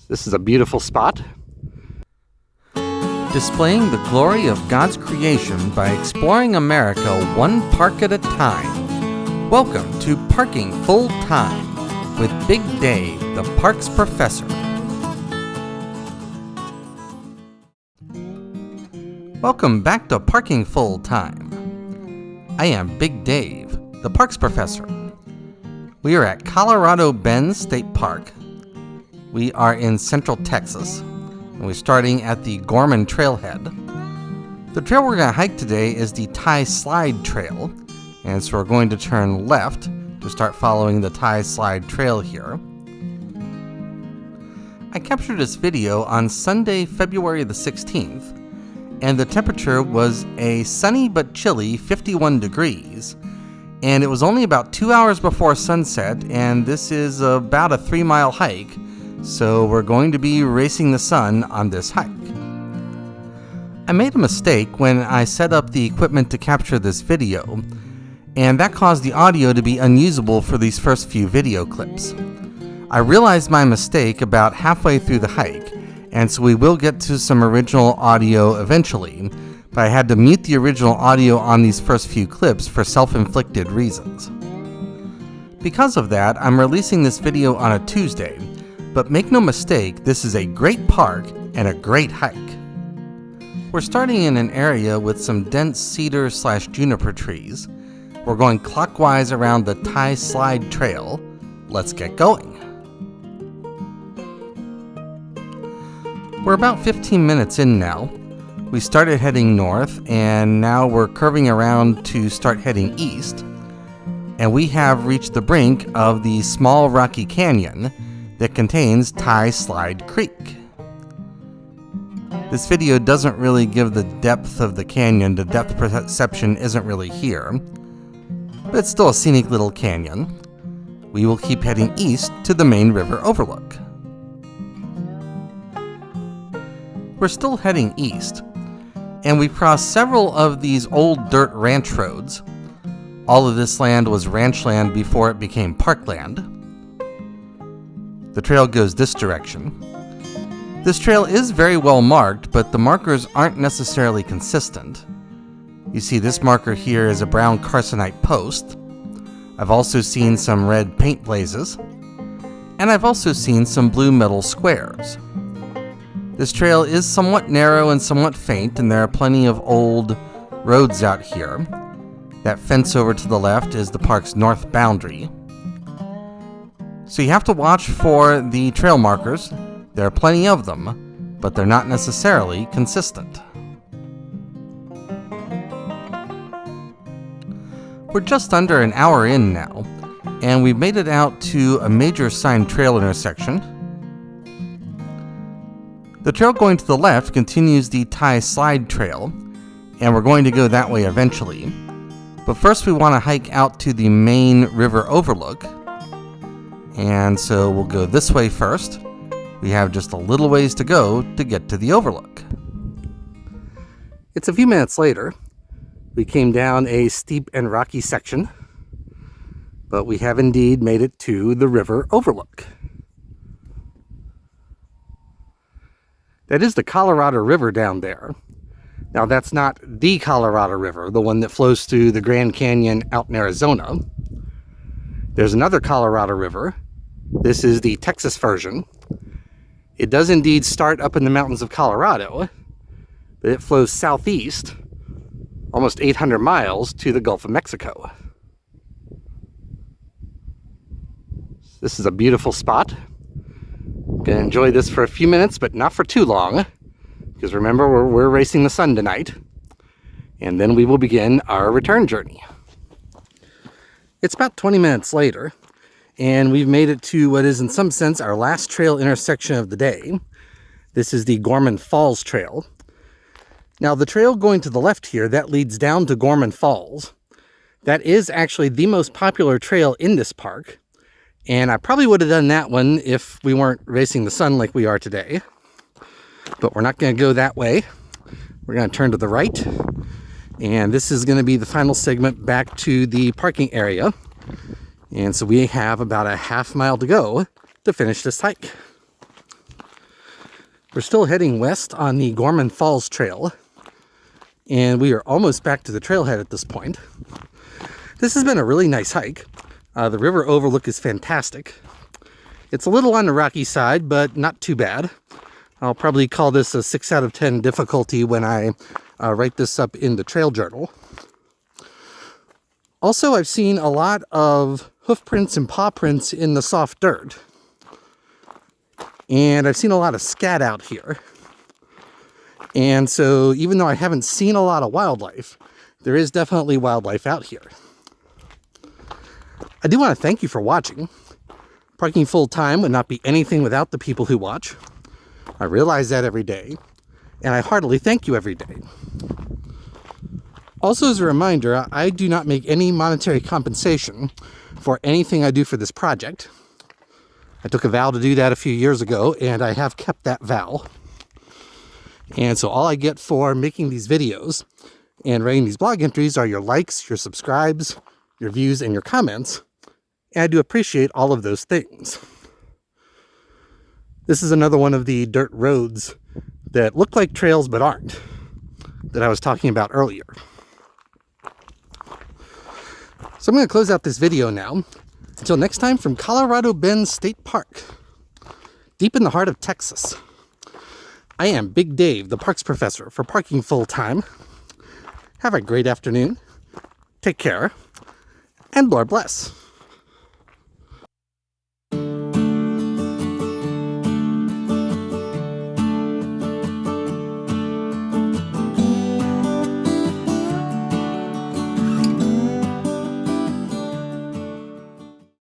This is a beautiful spot. Displaying the glory of God's creation by exploring America one park at a time. Welcome to Parking Full Time with Big Dave, the Parks Professor. Welcome back to Parking Full Time. I am Big Dave, the Parks Professor. We are at Colorado Bend State Park. We are in Central Texas, and we're starting at the Gorman Trailhead. The trail we're going to hike today is the Tie Slide Trail, and so we're going to turn left to start following the Tie Slide Trail here. I captured this video on Sunday, February the 16th, and the temperature was a sunny but chilly 51 degrees, and it was only about 2 hours before sunset, and this is about a 3-mile hike. So we're going to be racing the sun on this hike. I made a mistake when I set up the equipment to capture this video, and that caused the audio to be unusable for these first few video clips. I realized my mistake about halfway through the hike, and so we will get to some original audio eventually, but I had to mute the original audio on these first few clips for self-inflicted reasons. Because of that, I'm releasing this video on a Tuesday. But make no mistake, this is a great park and a great hike. We're starting in an area with some dense cedar/juniper trees. We're going clockwise around the Tie Slide Trail. Let's get going. We're about 15 minutes in now. We started heading north, and now we're curving around to start heading east. And we have reached the brink of the small rocky canyon that contains Tie Slide Creek. This video doesn't really give the depth of the canyon. The depth perception isn't really here, but it's still a scenic little canyon. We will keep heading east to the main river overlook. We're still heading east, and we've crossed several of these old dirt ranch roads. All of this land was ranch land before it became parkland. The trail goes this direction. This trail is very well marked, but the markers aren't necessarily consistent. You see this marker here is a brown carcinite post. I've also seen some red paint blazes, and I've also seen some blue metal squares. This trail is somewhat narrow and somewhat faint, and there are plenty of old roads out here. That fence over to the left is the park's north boundary. So you have to watch for the trail markers. There are plenty of them, but they're not necessarily consistent. We're just under an hour in now, and we've made it out to a major signed trail intersection. The trail going to the left continues the Tie Slide Trail, and we're going to go that way eventually. But first we want to hike out to the main river overlook. And so we'll go this way first. We have just a little ways to go to get to the overlook. It's a few minutes later. We came down a steep and rocky section, but we have indeed made it to the river overlook. That is the Colorado River down there. Now that's not the Colorado River, the one that flows through the Grand Canyon out in Arizona. There's another Colorado River. This is the Texas version. It does indeed start up in the mountains of Colorado, but it flows southeast, almost 800 miles to the Gulf of Mexico. This is a beautiful spot. I'm going to enjoy this for a few minutes, but not for too long, because remember, we're racing the sun tonight, and then we will begin our return journey. It's about 20 minutes later, and we've made it to what is in some sense our last trail intersection of the day. This is the Gorman Falls Trail. Now the trail going to the left here, that leads down to Gorman Falls. That is actually the most popular trail in this park, and I probably would have done that one if we weren't racing the sun like we are today. But we're not going to go that way. We're going to turn to the right, and this is going to be the final segment back to the parking area. And so we have about a half mile to go to finish this hike. We're still heading west on the Gorman Falls Trail, and we are almost back to the trailhead at this point. This has been a really nice hike. The river overlook is fantastic. It's a little on the rocky side, but not too bad. I'll probably call this a 6 out of 10 difficulty when I write this up in the trail journal. Also, I've seen a lot of hoof prints and paw prints in the soft dirt. And I've seen a lot of scat out here. And so even though I haven't seen a lot of wildlife, there is definitely wildlife out here. I do want to thank you for watching. Parking full time would not be anything without the people who watch. I realize that every day, and I heartily thank you every day. Also, as a reminder, I do not make any monetary compensation for anything I do for this project. I took a vow to do that a few years ago, and I have kept that vow. And so all I get for making these videos and writing these blog entries are your likes, your subscribes, your views, and your comments. And I do appreciate all of those things. This is another one of the dirt roads that look like trails but aren't, that I was talking about earlier. So I'm going to close out this video now. Until next time, from Colorado Bend State Park, deep in the heart of Texas, I am Big Dave, the parks professor for Parking Full Time. Have a great afternoon, take care, and Lord bless.